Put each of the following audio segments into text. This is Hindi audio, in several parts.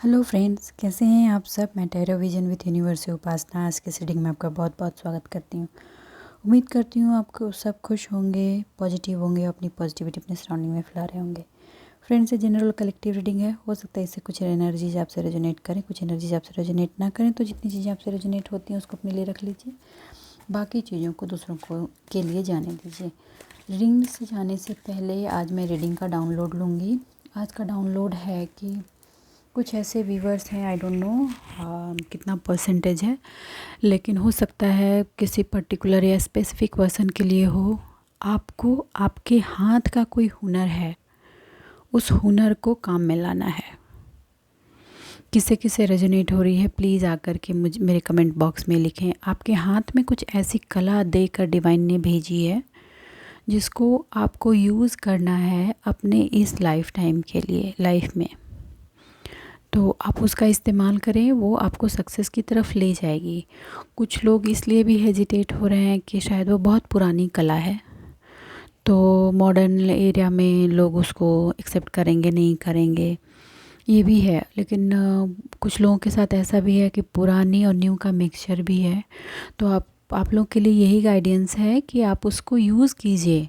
हेलो फ्रेंड्स, कैसे हैं आप सब। मैं टैरो विजन विथ यूनिवर्स से उपासना आज के रीडिंग में आपका बहुत बहुत स्वागत करती हूँ। उम्मीद करती हूँ आपको सब खुश होंगे, पॉजिटिव होंगे, अपनी पॉजिटिविटी अपने सराउंडिंग में फैला रहे होंगे। फ्रेंड्स, ये जनरल कलेक्टिव रीडिंग है। हो सकता है इससे कुछ एनर्जीज आपसे रेजोनेट करें, कुछ एनर्जीज आपसे रेजोनेट ना करें। तो जितनी चीज़ें आपसे रेजोनेट होती हैं उसको अपने लिए रख लीजिए, बाकी चीज़ों को दूसरों को के लिए जाने दीजिए। रीडिंग से जाने से पहले आज मैं रीडिंग का डाउनलोड लूँगी। आज का डाउनलोड है कि कुछ ऐसे व्यूवर्स हैं, आई डोंट नो कितना परसेंटेज है, लेकिन हो सकता है किसी पर्टिकुलर या स्पेसिफिक पर्सन के लिए हो। आपको आपके हाथ का कोई हुनर है, उस हुनर को काम में लाना है। किसे किसे रेजोनेट हो रही है प्लीज़ आकर के मुझे मेरे कमेंट बॉक्स में लिखें। आपके हाथ में कुछ ऐसी कला देकर डिवाइन ने भेजी है जिसको आपको यूज़ करना है अपने इस लाइफ टाइम के लिए, लाइफ में। तो आप उसका इस्तेमाल करें, वो आपको सक्सेस की तरफ ले जाएगी। कुछ लोग इसलिए भी हेजिटेट हो रहे हैं कि शायद वो बहुत पुरानी कला है, तो मॉडर्न एरिया में लोग उसको एक्सेप्ट करेंगे नहीं करेंगे, ये भी है। लेकिन कुछ लोगों के साथ ऐसा भी है कि पुरानी और न्यू का मिक्सचर भी है। तो आप लोग के लिए यही गाइडेंस है कि आप उसको यूज़ कीजिए।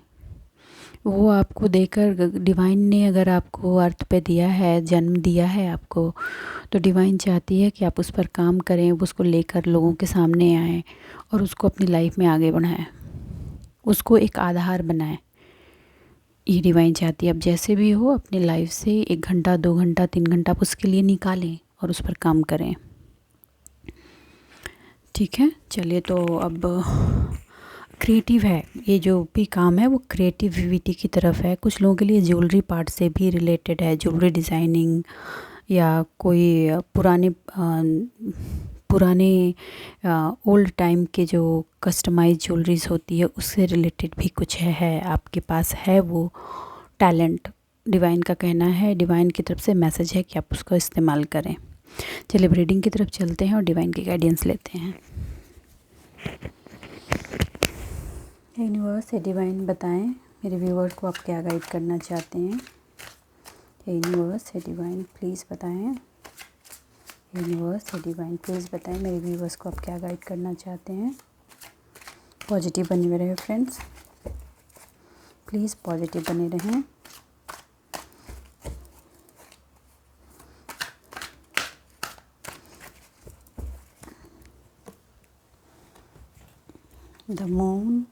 वो आपको देकर डिवाइन ने अगर आपको अर्थ पे दिया है, जन्म दिया है आपको, तो डिवाइन चाहती है कि आप उस पर काम करें, उसको लेकर लोगों के सामने आएँ और उसको अपनी लाइफ में आगे बढ़ाएं, उसको एक आधार बनाएं। ये डिवाइन चाहती है। अब जैसे भी हो अपनी लाइफ से 1 घंटा 2 घंटा 3 घंटा आप उसके लिए निकालें और उस पर काम करें। ठीक है, चलिए। तो अब क्रिएटिव है, ये जो भी काम है वो क्रिएटिविटी की तरफ है। कुछ लोगों के लिए ज्वेलरी पार्ट से भी रिलेटेड है, ज्वेलरी डिज़ाइनिंग या कोई पुराने ओल्ड टाइम के जो कस्टमाइज ज्वेलरीज होती है उससे रिलेटेड भी कुछ है आपके पास है वो टैलेंट। डिवाइन का कहना है, डिवाइन की तरफ से मैसेज है कि आप उसका इस्तेमाल करें। चलिए रीडिंग की तरफ चलते हैं और डिवाइन की गाइडेंस लेते हैं। यूनिवर्स, डिवाइन बताएं मेरे व्यूअर्स को आप क्या गाइड करना चाहते हैं। यूनिवर्स, डिवाइन प्लीज़ बताएं। यूनिवर्स, डिवाइन प्लीज़ बताएं मेरे व्यूअर्स को आप क्या गाइड करना चाहते हैं। पॉजिटिव बने रहे फ्रेंड्स, प्लीज़ पॉजिटिव बने रहें। The moon,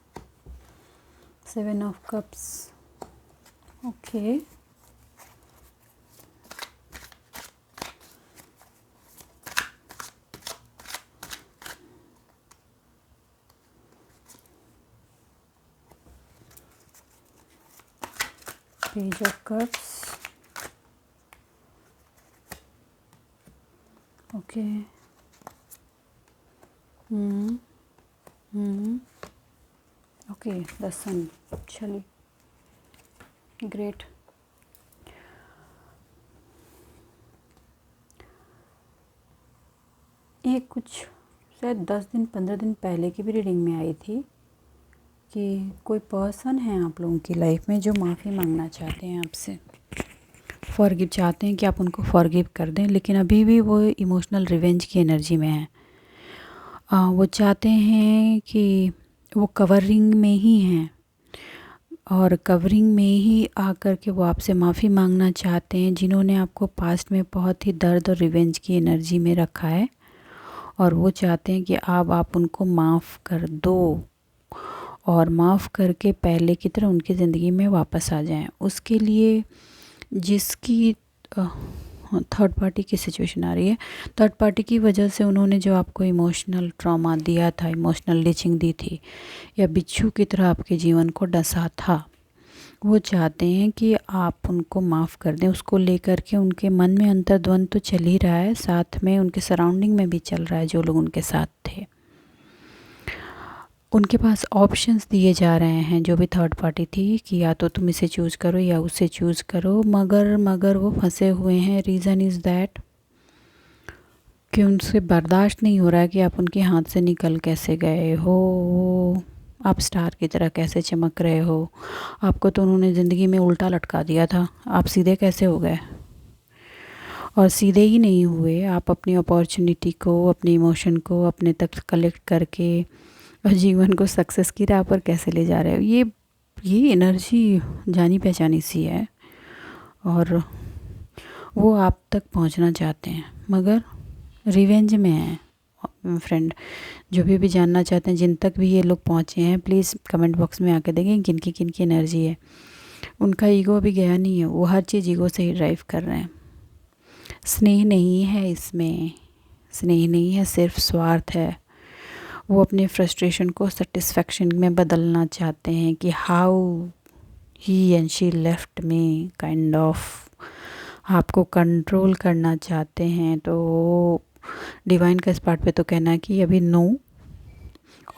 7 of cups, okay, page of cups, okay, okay, the sun. चलिए, ग्रेट। ये कुछ शायद 10 दिन 15 दिन पहले की भी रीडिंग में आई थी कि कोई पर्सन है आप लोगों की लाइफ में जो माफ़ी मांगना चाहते हैं आपसे, फॉरगिव चाहते हैं कि आप उनको फॉरगिव कर दें, लेकिन अभी भी वो इमोशनल रिवेंज की एनर्जी में है। वो चाहते हैं कि वो कवरिंग में ही हैं और कवरिंग में ही आकर के वो आपसे माफ़ी मांगना चाहते हैं, जिन्होंने आपको पास्ट में बहुत ही दर्द और रिवेंज की एनर्जी में रखा है। और वो चाहते हैं कि अब आप उनको माफ़ कर दो और माफ़ करके पहले की तरह उनकी ज़िंदगी में वापस आ जाएं। उसके लिए जिसकी थर्ड पार्टी की सिचुएशन आ रही है, थर्ड पार्टी की वजह से उन्होंने जो आपको इमोशनल ट्रॉमा दिया था, इमोशनल लीचिंग दी थी या बिच्छू की तरह आपके जीवन को डसा था, वो चाहते हैं कि आप उनको माफ़ कर दें। उसको लेकर के उनके मन में अंतर्द्वंद तो चल ही रहा है, साथ में उनके सराउंडिंग में भी चल रहा है। जो लोग उनके साथ थे उनके पास ऑप्शंस दिए जा रहे हैं, जो भी थर्ड पार्टी थी, कि या तो तुम इसे चूज़ करो या उसे चूज़ करो, मगर वो फंसे हुए हैं। रीज़न इज़ दैट कि उनसे बर्दाश्त नहीं हो रहा है कि आप उनके हाथ से निकल कैसे गए हो, आप स्टार की तरह कैसे चमक रहे हो। आपको तो उन्होंने ज़िंदगी में उल्टा लटका दिया था, आप सीधे कैसे हो गए। और सीधे ही नहीं हुए, आप अपनी अपॉर्चुनिटी को, अपने इमोशन को अपने तक कलेक्ट करके और जीवन को सक्सेस की राह पर कैसे ले जा रहे हो। ये एनर्जी जानी पहचानी सी है और वो आप तक पहुंचना चाहते हैं, मगर रिवेंज में है। फ्रेंड, जो भी जानना चाहते हैं, जिन तक भी ये लोग पहुंचे हैं, प्लीज़ कमेंट बॉक्स में आके देखें किनकी किनकी एनर्जी है। उनका ईगो अभी गया नहीं है, वो हर चीज़ ईगो से ही ड्राइव कर रहे हैं। स्नेह नहीं है इसमें, स्नेह नहीं है, सिर्फ स्वार्थ है। वो अपने फ्रस्ट्रेशन को सेटिस्फेक्शन में बदलना चाहते हैं कि how he and she left me kind of, आपको कंट्रोल करना चाहते हैं। तो डिवाइन का इस पार्ट पे तो कहना है कि अभी नो।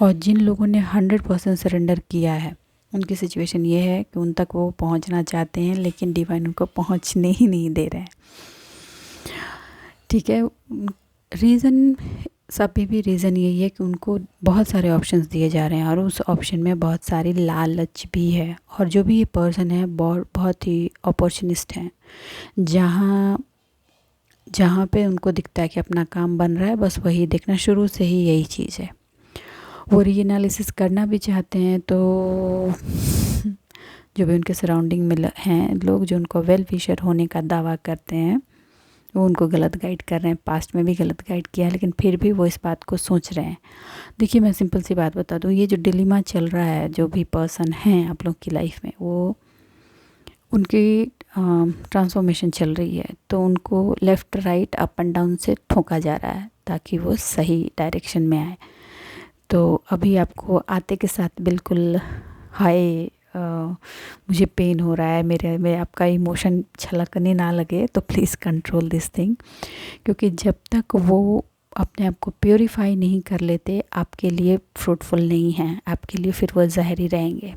और जिन लोगों ने 100% सरेंडर किया है, उनकी सिचुएशन ये है कि उन तक वो पहुंचना चाहते हैं, लेकिन डिवाइन उनको पहुंचने ही नहीं दे रहे हैं। ठीक है, रीज़न सभी भी रीज़न यही है कि उनको बहुत सारे ऑप्शंस दिए जा रहे हैं और उस ऑप्शन में बहुत सारी लालच भी है। और जो भी ये पर्सन है बहुत ही अपॉर्चुनिस्ट हैं। जहाँ पे उनको दिखता है कि अपना काम बन रहा है, बस वही देखना, शुरू से ही यही चीज़ है। वो रीएनालिसिस करना भी चाहते हैं, तो जो भी उनके सराउंडिंग में हैं लोग जो उनको वेल विशर होने का दावा करते हैं, वो उनको गलत गाइड कर रहे हैं। पास्ट में भी गलत गाइड किया है, लेकिन फिर भी वो इस बात को सोच रहे हैं। देखिए, मैं सिंपल सी बात बता दूँ, ये जो डिलेमा चल रहा है, जो भी पर्सन हैं आप लोग की लाइफ में, वो उनकी ट्रांसफॉर्मेशन चल रही है, तो उनको left right up and down से ठोका जा रहा है ताकि वो सही डायरेक्शन में आए। तो अभी आपको आते के साथ बिल्कुल हाय, मुझे पेन हो रहा है, मेरे आपका इमोशन छलकने ना लगे, तो प्लीज़ कंट्रोल दिस थिंग। क्योंकि जब तक वो अपने आप को प्योरीफाई नहीं कर लेते, आपके लिए फ्रूटफुल नहीं हैं, आपके लिए फिर वो जहरी रहेंगे।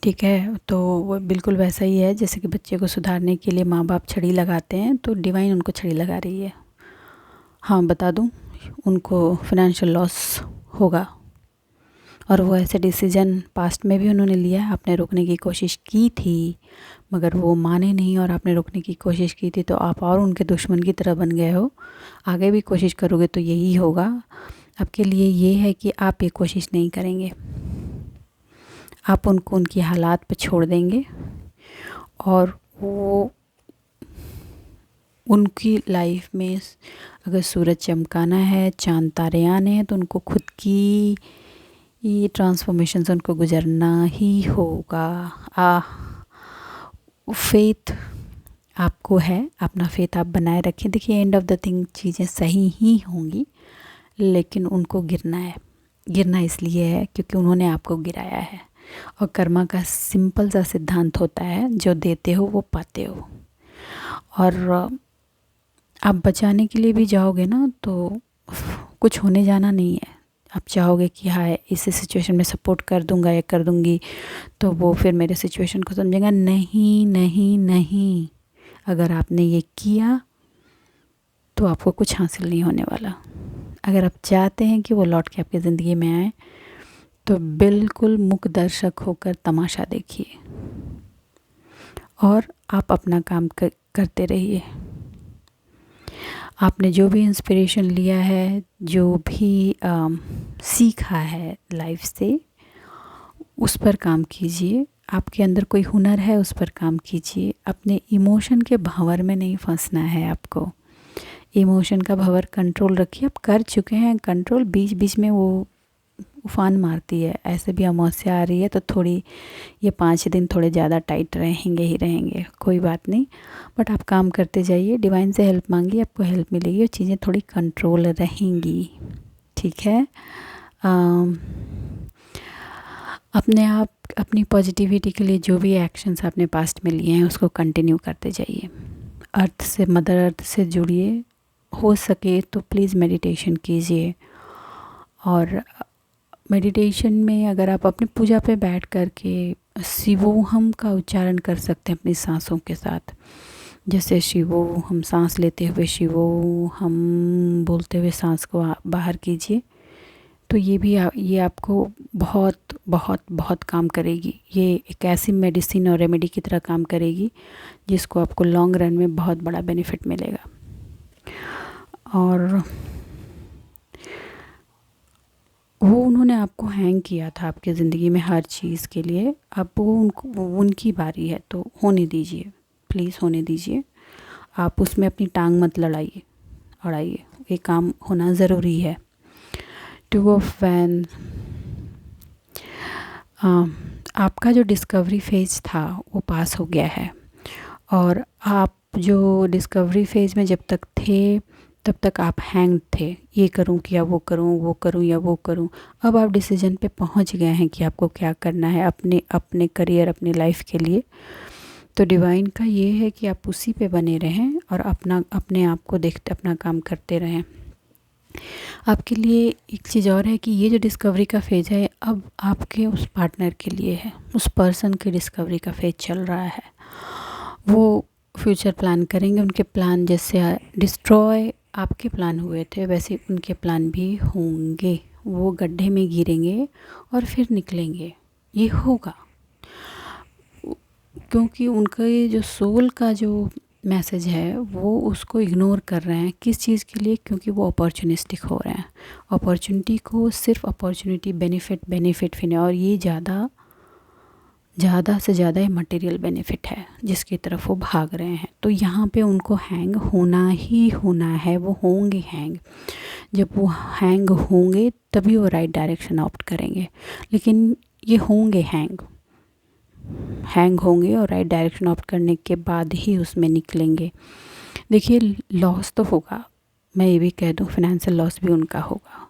ठीक है, तो वो बिल्कुल वैसा ही है जैसे कि बच्चे को सुधारने के लिए माँ बाप छड़ी लगाते हैं, तो डिवाइन उनको छड़ी लगा रही है। हाँ, बता दूँ, उनको फाइनेंशियल लॉस होगा और वो ऐसे डिसीजन पास्ट में भी उन्होंने लिया है। आपने रोकने की कोशिश की थी, मगर वो माने नहीं, और आपने रोकने की कोशिश की थी तो आप और उनके दुश्मन की तरह बन गए हो। आगे भी कोशिश करोगे तो यही होगा। आपके लिए ये है कि आप ये कोशिश नहीं करेंगे, आप उनको उनकी हालात पे छोड़ देंगे और वो उनकी लाइफ में अगर सूरज चमकाना है, चांद तारे आने हैं, तो उनको खुद की ये ट्रांसफॉर्मेशन से उनको गुजरना ही होगा। फेथ आपको है, अपना फेथ आप बनाए रखें। देखिए, एंड ऑफ द थिंग चीज़ें सही ही होंगी, लेकिन उनको गिरना है। गिरना इसलिए है क्योंकि उन्होंने आपको गिराया है। और कर्मा का सिंपल सा सिद्धांत होता है, जो देते हो वो पाते हो। और आप बचाने के लिए भी जाओगे ना, तो कुछ होने जाना नहीं है। आप चाहोगे कि हाँ, इस सिचुएशन में सपोर्ट कर दूंगा या कर दूंगी, तो वो फिर मेरे सिचुएशन को समझेगा। नहीं नहीं नहीं, अगर आपने ये किया तो आपको कुछ हासिल नहीं होने वाला। अगर आप चाहते हैं कि वो लौट के आपकी ज़िंदगी में आए, तो बिल्कुल मूक दर्शक होकर तमाशा देखिए और आप अपना काम करते रहिए। आपने जो भी इंस्पिरेशन लिया है, जो भी सीखा है लाइफ से, उस पर काम कीजिए। आपके अंदर कोई हुनर है, उस पर काम कीजिए। अपने इमोशन के भंवर में नहीं फंसना है आपको। इमोशन का भंवर कंट्रोल रखिए। आप कर चुके हैं कंट्रोल, बीच बीच में वो उफान मारती है। ऐसे भी अमावस्या आ रही है, तो थोड़ी ये 5 दिन थोड़े ज़्यादा टाइट रहेंगे ही रहेंगे, कोई बात नहीं। बट आप काम करते जाइए, डिवाइन से हेल्प मांगिए, आपको हेल्प मिलेगी और चीज़ें थोड़ी कंट्रोल रहेंगी। ठीक है, अपने आप अपनी पॉजिटिविटी के लिए जो भी एक्शंस आपने पास्ट में लिए हैं, उसको कंटिन्यू करते जाइए। अर्थ से, मदर अर्थ से जुड़िए। हो सके तो प्लीज़ मेडिटेशन कीजिए। और मेडिटेशन में अगर आप अपनी पूजा पे बैठ कर के शिवोहम का उच्चारण कर सकते हैं अपनी सांसों के साथ। जैसे शिवोहम, सांस लेते हुए शिवोहम बोलते हुए सांस को बाहर कीजिए, तो ये आपको बहुत बहुत बहुत काम करेगी। ये एक ऐसी मेडिसिन और रेमेडी की तरह काम करेगी जिसको आपको लॉन्ग रन में बहुत बड़ा बेनिफिट मिलेगा। और वो उन्होंने आपको हैंग किया था आपके ज़िंदगी में हर चीज़ के लिए। अब वो उनकी बारी है, तो होने दीजिए, प्लीज़ होने दीजिए। आप उसमें अपनी टांग मत अड़ाइए। ये काम होना ज़रूरी है। 2 ऑफ वैन, आपका जो डिस्कवरी फेज़ था वो पास हो गया है। और आप जो डिस्कवरी फेज़ में जब तक थे तब तक आप हैंग थे, ये करूं कि या वो करूं या वो करूं। अब आप डिसीजन पे पहुंच गए हैं कि आपको क्या करना है अपने करियर, अपनी लाइफ के लिए। तो डिवाइन का ये है कि आप उसी पे बने रहें और अपने आप को देखते अपना काम करते रहें। आपके लिए एक चीज़ और है कि ये जो डिस्कवरी का फेज है अब आपके उस पार्टनर के लिए है, उस पर्सन की डिस्कवरी का फेज चल रहा है। वो फ्यूचर प्लान करेंगे, उनके प्लान जैसे डिस्ट्रॉय आपके प्लान हुए थे वैसे उनके प्लान भी होंगे। वो गड्ढे में गिरेंगे और फिर निकलेंगे, ये होगा। क्योंकि उनका ये जो सोल का जो मैसेज है वो उसको इग्नोर कर रहे हैं। किस चीज़ के लिए? क्योंकि वो अपॉर्चुनिस्टिक हो रहे हैं। अपॉर्चुनिटी को सिर्फ अपॉर्चुनिटी, बेनिफिट फिर, और ये ज़्यादा से ज़्यादा ये मटेरियल बेनिफिट है जिसकी तरफ वो भाग रहे हैं। तो यहाँ पे उनको हैंग होना ही होना है, वो होंगे हैंग। जब वो हैंग होंगे तभी वो राइट डायरेक्शन ऑप्ट करेंगे, लेकिन ये होंगे हैंग होंगे और राइट डायरेक्शन ऑप्ट करने के बाद ही उसमें निकलेंगे। देखिए, लॉस तो होगा, मैं ये भी कह दूँ, फिनेंशियल लॉस भी उनका होगा।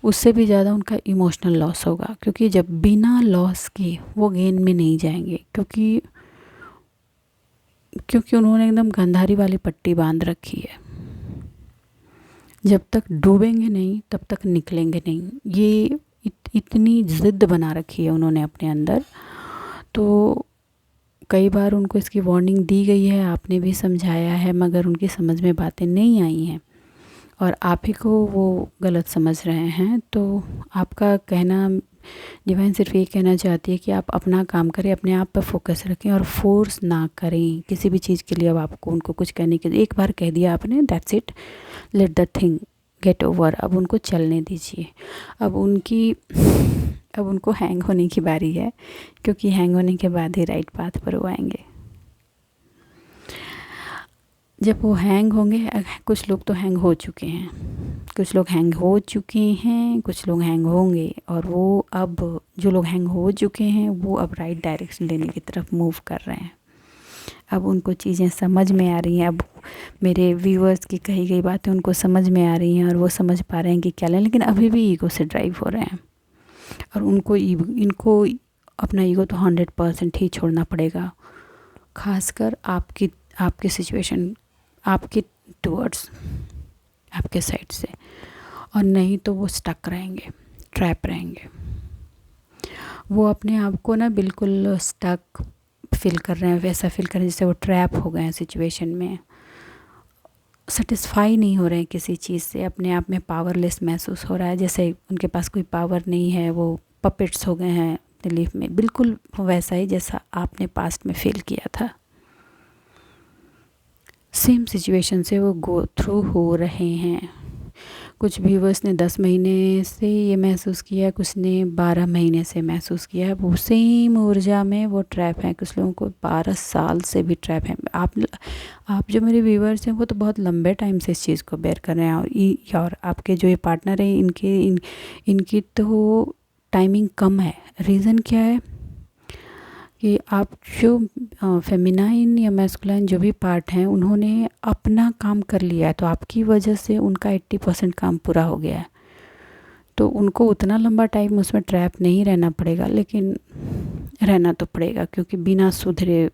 उससे भी ज़्यादा उनका इमोशनल लॉस होगा, क्योंकि जब बिना लॉस के वो गेन में नहीं जाएंगे, क्योंकि उन्होंने एकदम गंधारी वाली पट्टी बांध रखी है। जब तक डूबेंगे नहीं तब तक निकलेंगे नहीं, ये इतनी ज़िद बना रखी है उन्होंने अपने अंदर। तो कई बार उनको इसकी वार्निंग दी गई है, आपने भी समझाया है, मगर उनकी समझ में बातें नहीं आई हैं और आप ही को वो गलत समझ रहे हैं। तो आपका कहना, डिवाइन सिर्फ ये कहना चाहती है कि आप अपना काम करें, अपने आप पर फोकस रखें और फोर्स ना करें किसी भी चीज़ के लिए। अब आपको उनको कुछ कहने के, एक बार कह दिया आपने, that's it, let the thing get over. अब उनको चलने दीजिए। अब उनको हैंग होने की बारी है, क्योंकि हैंग होने के बाद ही राइट पाथ पर वो आएंगे। जब वो हैंग होंगे, कुछ लोग तो हैंग हो चुके हैं, कुछ लोग हैंग होंगे, और वो अब जो लोग हैंग हो चुके हैं वो अब राइट डायरेक्शन लेने की तरफ मूव कर रहे हैं। अब उनको चीज़ें समझ में आ रही हैं। अब मेरे व्यूअर्स की कही गई बातें उनको समझ में आ रही हैं और वो समझ पा रहे हैं कि क्या लें, लेकिन अभी भी ईगो से ड्राइव हो रहे हैं। और इनको अपना ईगो तो 100% ही छोड़ना पड़ेगा, खासकर आपकी सिचुएशन, आपके टूवर्ड्स, आपके साइड से। और नहीं तो वो स्टक रहेंगे, ट्रैप रहेंगे। वो अपने आप को ना बिल्कुल स्टक फील कर रहे हैं, वैसा फील कर रहे हैं जैसे वो ट्रैप हो गए हैं सिचुएशन में, सेटिस्फाई नहीं हो रहे हैं किसी चीज़ से, अपने आप में पावरलेस महसूस हो रहा है, जैसे उनके पास कोई पावर नहीं है, वो पपेट्स हो गए हैं अपनी लाइफ में। बिल्कुल वैसा ही जैसा आपने पास्ट में फील किया था, सेम सिचुएशन से वो गो थ्रू हो रहे हैं। कुछ व्यूवर्स ने 10 महीने से ये महसूस किया, कुछ ने 12 महीने से महसूस किया। वो सेम ऊर्जा में वो ट्रैप है। कुछ लोगों को 12 साल से भी ट्रैप है। आप जो मेरे व्यूवर्स हैं वो तो बहुत लंबे टाइम से इस चीज़ को बेयर कर रहे हैं, और आपके जो ये पार्टनर हैं इनकी तो टाइमिंग कम है। रीज़न क्या है कि आप जो फेमिनाइन या मैस्कुलाइन जो भी पार्ट हैं उन्होंने अपना काम कर लिया है, तो आपकी वजह से उनका 80% काम पूरा हो गया है। तो उनको उतना लंबा टाइम उसमें ट्रैप नहीं रहना पड़ेगा, लेकिन रहना तो पड़ेगा, क्योंकि बिना सुधरे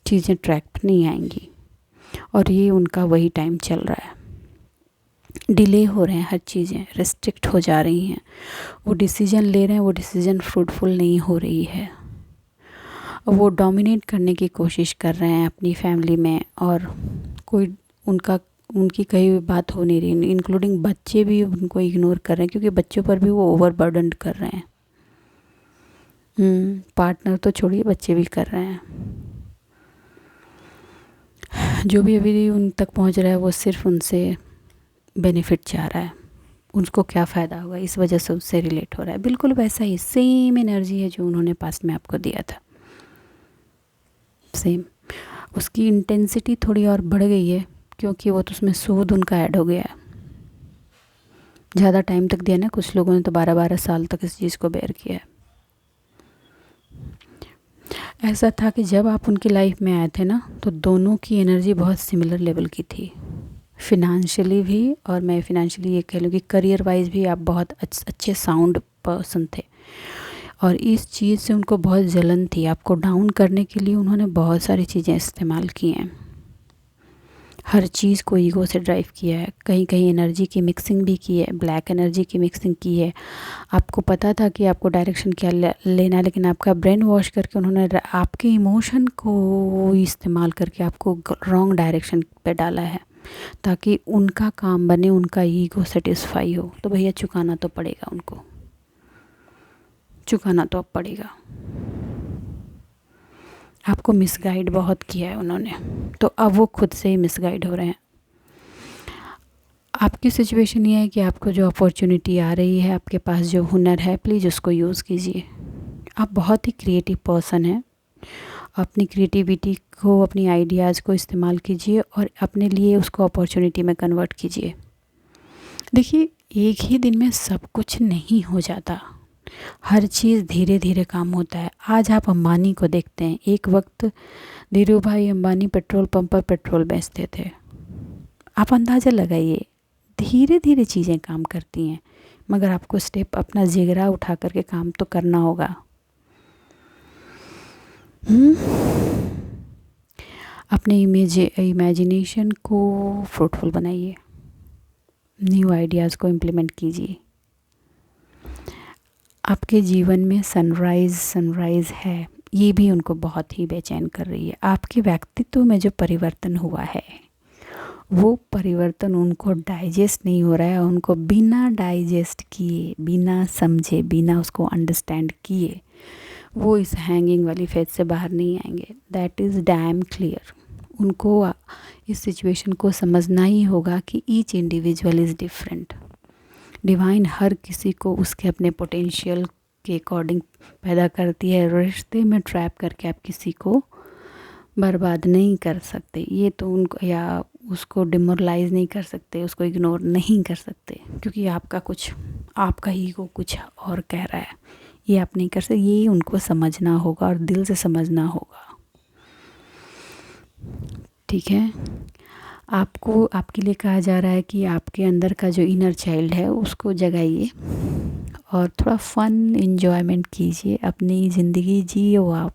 चीज़ें ट्रैप नहीं आएंगी। और ये उनका वही टाइम चल रहा है। डिले हो रहे हैं, हर चीज़ें रिस्ट्रिक्ट हो जा रही हैं। वो डिसीजन ले रहे हैं, वो डिसीजन फ्रूटफुल नहीं हो रही है। वो डोमिनेट करने की कोशिश कर रहे हैं अपनी फैमिली में, और कोई उनकी कहीं बात हो नहीं रही, इंक्लूडिंग बच्चे भी उनको इग्नोर कर रहे हैं, क्योंकि बच्चों पर भी वो ओवरबर्डन कर रहे हैं। पार्टनर तो छोड़िए, बच्चे भी कर रहे हैं। जो भी अभी उन तक पहुंच रहा है वो सिर्फ उनसे बेनिफिट चाह रहा है, उसको क्या फ़ायदा होगा, इस वजह से उससे रिलेट हो रहा है। बिल्कुल वैसा ही सेम एनर्जी है जो उन्होंने पास्ट में आपको दिया था, सेम। उसकी इंटेंसिटी थोड़ी और बढ़ गई है, क्योंकि वो तो उसमें सूद उनका ऐड हो गया है। ज़्यादा टाइम तक दिया ना, कुछ लोगों ने तो 12-12 साल तक इस चीज़ को बेयर किया है। ऐसा था कि जब आप उनकी लाइफ में आए थे ना, तो दोनों की एनर्जी बहुत सिमिलर लेवल की थी, फिनेंशियली भी, और मैं फिनेंशियली ये कह लूँ कि करियर वाइज भी आप बहुत अच्छे साउंड पर्सन थे। और इस चीज़ से उनको बहुत जलन थी, आपको डाउन करने के लिए उन्होंने बहुत सारी चीज़ें इस्तेमाल की हैं। हर चीज़ को ईगो से ड्राइव किया है, कहीं कहीं एनर्जी की मिक्सिंग भी की है, ब्लैक एनर्जी की मिक्सिंग की है। आपको पता था कि आपको डायरेक्शन क्या लेना है, लेकिन आपका ब्रेन वॉश करके उन्होंने आपके इमोशन को इस्तेमाल करके आपको रॉन्ग डायरेक्शन पे डाला है, ताकि उनका काम बने, उनका ईगो सेटिस्फाई हो। तो भैया चुकाना तो पड़ेगा, उनको चुकाना तो अब पड़ेगा। आपको मिसगाइड बहुत किया है उन्होंने, तो अब वो खुद से ही मिसगाइड हो रहे हैं। आपकी सिचुएशन ये है कि आपको जो अपॉर्चुनिटी आ रही है, आपके पास जो हुनर है, प्लीज़ उसको यूज़ कीजिए। आप बहुत ही क्रिएटिव पर्सन हैं, अपनी क्रिएटिविटी को, अपनी आइडियाज़ को इस्तेमाल कीजिए और अपने लिए उसको अपॉर्चुनिटी में कन्वर्ट कीजिए। देखिए, एक ही दिन में सब कुछ नहीं हो जाता, हर चीज़ धीरे धीरे काम होता है। आज आप अंबानी को देखते हैं, एक वक्त धीरू भाई अंबानी पेट्रोल पंप पर पेट्रोल बेचते थे। आप अंदाज़ा लगाइए, धीरे धीरे चीज़ें काम करती हैं, मगर आपको स्टेप अपना जिगरा उठा करके काम तो करना होगा। अपने इमेजिनेशन को फ्रूटफुल बनाइए, न्यू आइडियाज़ को इम्प्लीमेंट कीजिए। आपके जीवन में सनराइज़ है, ये भी उनको बहुत ही बेचैन कर रही है। आपके व्यक्तित्व में जो परिवर्तन हुआ है, वो परिवर्तन उनको डाइजेस्ट नहीं हो रहा है। उनको बिना डाइजेस्ट किए, बिना समझे, बिना उसको अंडरस्टैंड किए वो इस हैंगिंग वाली फेज से बाहर नहीं आएंगे। That is damn clear. उनको इस सिचुएशन को समझना ही होगा कि each individual is different. Divine हर किसी को उसके अपने पोटेंशियल के अकॉर्डिंग पैदा करती है। रिश्ते में ट्रैप करके आप किसी को बर्बाद नहीं कर सकते, ये तो उनको, या उसको डिमोरलाइज नहीं कर सकते, उसको इग्नोर नहीं कर सकते, क्योंकि आपका ईगो कुछ और कह रहा है, ये आप नहीं कर सकते। ये उनको समझना होगा और दिल से समझना होगा, ठीक है। आपको, आपके लिए कहा जा रहा है कि आपके अंदर का जो इनर चाइल्ड है उसको जगाइए और थोड़ा फन एंजॉयमेंट कीजिए, अपनी ज़िंदगी जियो आप,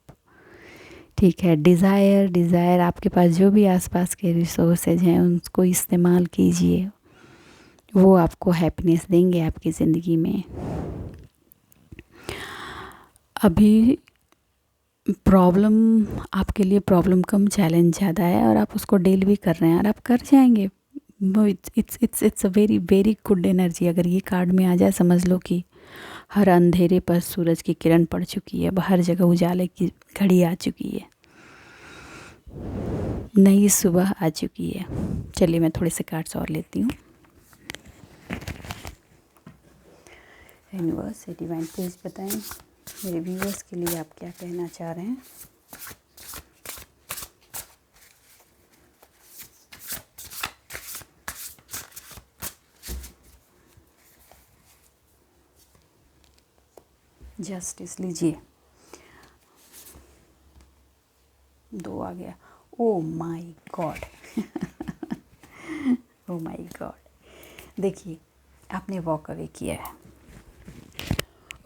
ठीक है। डिज़ायर आपके पास जो भी आसपास के रिसोर्सेज हैं उनको इस्तेमाल कीजिए, वो आपको हैप्पीनेस देंगे आपकी ज़िंदगी में। अभी प्रॉब्लम, आपके लिए प्रॉब्लम कम, चैलेंज ज़्यादा है, और आप उसको डील भी कर रहे हैं और आप कर जाएंगे। It's a very very good energy. अगर ये कार्ड में आ जाए, समझ लो कि हर अंधेरे पर सूरज की किरण पड़ चुकी है, हर जगह उजाले की घड़ी आ चुकी है, नई सुबह आ चुकी है। चलिए मैं थोड़े से कार्ड्स और लेती हूँ। यूनिवर्स, डिवाइन प्लीज़ बताएं मेरे व्यूअर्स के लिए आप क्या कहना चाह रहे हैं। जस्टिस लीजिए, 2 आ गया। Oh my God, oh my God. देखिए, आपने वॉक अवे किया है।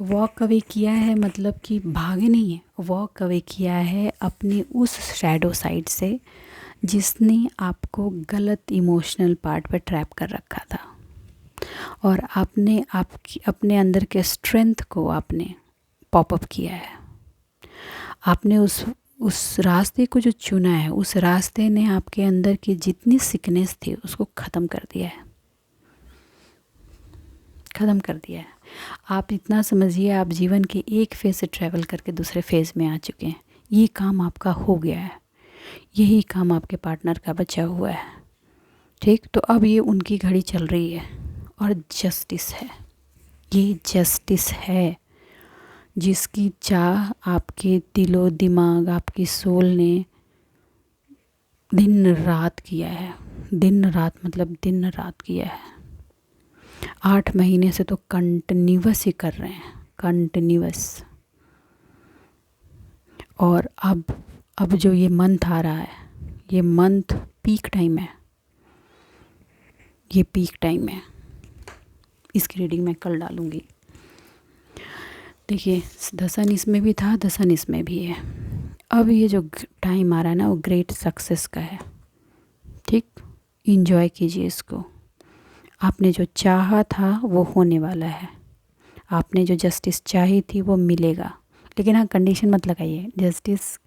वॉक अवे किया है मतलब कि भागे नहीं है, वॉक अवे किया है अपनी उस शैडो साइड से जिसने आपको गलत इमोशनल पार्ट पे ट्रैप कर रखा था, और आपने अपने अंदर के स्ट्रेंथ को आपने पॉपअप किया है। आपने उस रास्ते को जो चुना है, उस रास्ते ने आपके अंदर की जितनी सिकनेस थी उसको ख़त्म कर दिया है, ख़त्म कर दिया है। आप इतना समझिए, आप जीवन के एक फेज़ से ट्रैवल करके दूसरे फेज़ में आ चुके हैं। ये काम आपका हो गया है, यही काम आपके पार्टनर का बचा हुआ है। ठीक, तो अब ये उनकी घड़ी चल रही है और जस्टिस है, ये जस्टिस है जिसकी चाह आपके दिलो दिमाग, आपकी सोल ने दिन रात किया है। दिन रात मतलब दिन रात किया है। 8 महीने से तो कंटिन्यूअस ही कर रहे हैं, कंटिन्यूअस। और अब जो ये मंथ आ रहा है, ये मंथ पीक टाइम है, ये पीक टाइम है। इसकी रीडिंग मैं कल डालूँगी। देखिए, दसन इसमें भी था, दसन इसमें भी है। अब ये जो टाइम आ रहा है ना, वो ग्रेट सक्सेस का है। ठीक, एंजॉय कीजिए इसको। आपने जो चाहा था वो होने वाला है, आपने जो जस्टिस चाही थी वो मिलेगा। लेकिन हाँ, कंडीशन मत लगाइए। जस्टिस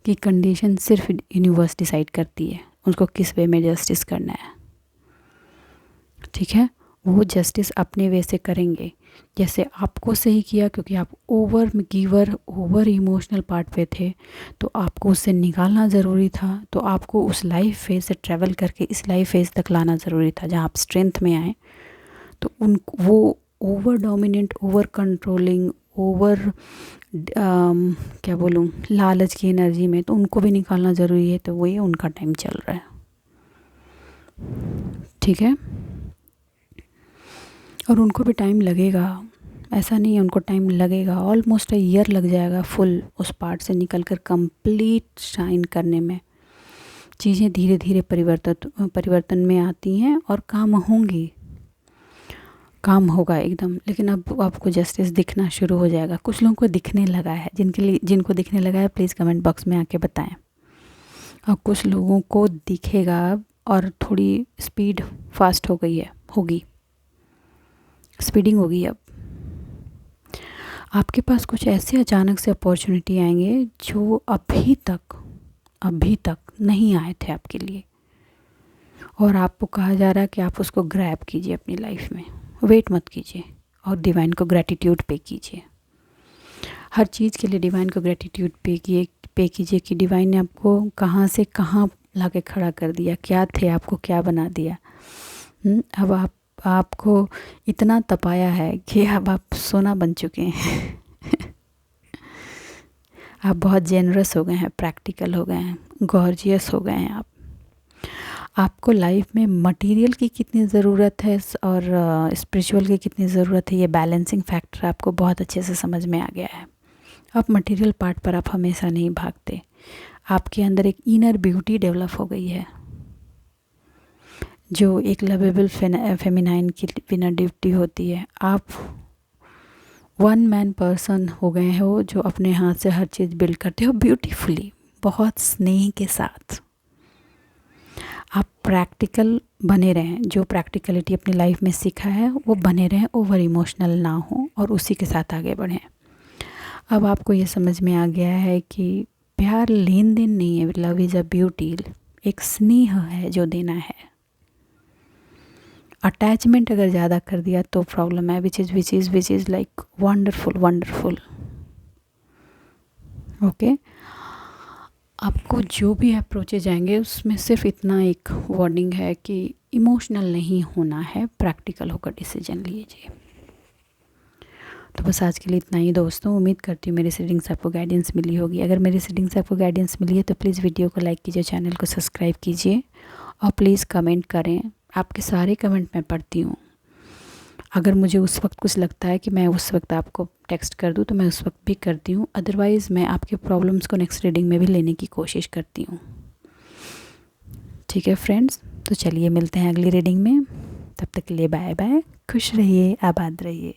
की कंडीशन सिर्फ यूनिवर्स डिसाइड करती है, उसको किस वे में जस्टिस करना है। ठीक है, वो जस्टिस अपने वे से करेंगे, जैसे आपको सही किया, क्योंकि आप over giver, over emotional part पे थे, तो आपको उससे निकालना ज़रूरी था। तो आपको उस लाइफ फेज से ट्रैवल करके इस लाइफ फेज तक लाना ज़रूरी था जहाँ आप स्ट्रेंथ में आए। तो वो over dominant, over controlling, over क्या बोलूँ, लालच की एनर्जी में, तो उनको भी निकालना ज़रूरी है। तो वही उनका टाइम चल रहा है। ठीक है, और उनको भी टाइम लगेगा, ऐसा नहीं है, उनको टाइम लगेगा। ऑलमोस्ट ईयर लग जाएगा फुल उस पार्ट से निकल कर कंप्लीट शाइन करने में। चीज़ें धीरे धीरे परिवर्तन में आती हैं और काम होंगी, काम होगा एकदम। लेकिन अब आपको जस्टिस दिखना शुरू हो जाएगा। कुछ लोगों को दिखने लगा है, जिनको दिखने लगा है प्लीज़ कमेंट बॉक्स में आके बताएं। और कुछ लोगों को दिखेगा और थोड़ी स्पीड फास्ट हो गई है, होगी, स्पीडिंग होगी। अब आपके पास कुछ ऐसे अचानक से अपॉर्चुनिटी आएंगे जो अभी तक नहीं आए थे आपके लिए, और आपको कहा जा रहा है कि आप उसको ग्रैब कीजिए अपनी लाइफ में। वेट मत कीजिए और डिवाइन को ग्रैटिट्यूड पे कीजिए। हर चीज़ के लिए डिवाइन को ग्रैटिट्यूड पे कीजिए कि डिवाइन ने आपको कहाँ से कहाँ लाके खड़ा कर दिया, क्या थे, आपको क्या बना दिया। अब आपको इतना तपाया है कि अब आप सोना बन चुके हैं। आप बहुत जेनरस हो गए हैं, प्रैक्टिकल हो गए हैं, गॉर्जियस हो गए हैं। आपको लाइफ में मटेरियल की कितनी ज़रूरत है और स्पिरिचुअल की कितनी ज़रूरत है, ये बैलेंसिंग फैक्टर आपको बहुत अच्छे से समझ में आ गया है। अब मटेरियल पार्ट पर आप हमेशा नहीं भागते। आपके अंदर एक इनर ब्यूटी डेवलप हो गई है, जो एक लवेबल फेमिनाइन की इनर ड्यूटी होती है। आप वन मैन पर्सन हो गए हो, जो अपने हाथ से हर चीज़ बिल्ड करते हो ब्यूटीफुली, बहुत स्नेह के साथ। आप प्रैक्टिकल बने रहें, जो प्रैक्टिकलिटी अपनी लाइफ में सीखा है वो बने रहें, ओवर इमोशनल ना हो और उसी के साथ आगे बढ़ें। अब आपको ये समझ में आ गया है कि प्यार लेन देन नहीं है, लव इज़ अ ब्यूटी, एक स्नेह है जो देना है। अटैचमेंट अगर ज़्यादा कर दिया तो प्रॉब्लम है, which is like wonderful. Okay, आपको जो भी अप्रोचेज आएंगे उसमें सिर्फ इतना एक वार्निंग है कि इमोशनल नहीं होना है, प्रैक्टिकल होकर डिसीजन लीजिए। तो बस आज के लिए इतना ही दोस्तों। उम्मीद करती हूँ मेरी रीडिंग से आपको गाइडेंस मिली होगी। अगर मेरी रीडिंग से आपको गाइडेंस मिली है तो प्लीज़ वीडियो को लाइक कीजिए, चैनल को सब्सक्राइब कीजिए और प्लीज़ कमेंट करें। आपके सारे कमेंट मैं पढ़ती हूँ। अगर मुझे उस वक्त कुछ लगता है कि मैं उस वक्त आपको टेक्स्ट कर दूँ तो मैं उस वक्त भी करती हूँ, अदरवाइज़ मैं आपके प्रॉब्लम्स को नेक्स्ट रीडिंग में भी लेने की कोशिश करती हूँ। ठीक है फ्रेंड्स, तो चलिए मिलते हैं अगली रीडिंग में। तब तक के लिए बाय बाय, खुश रहिए, आबाद रहिए।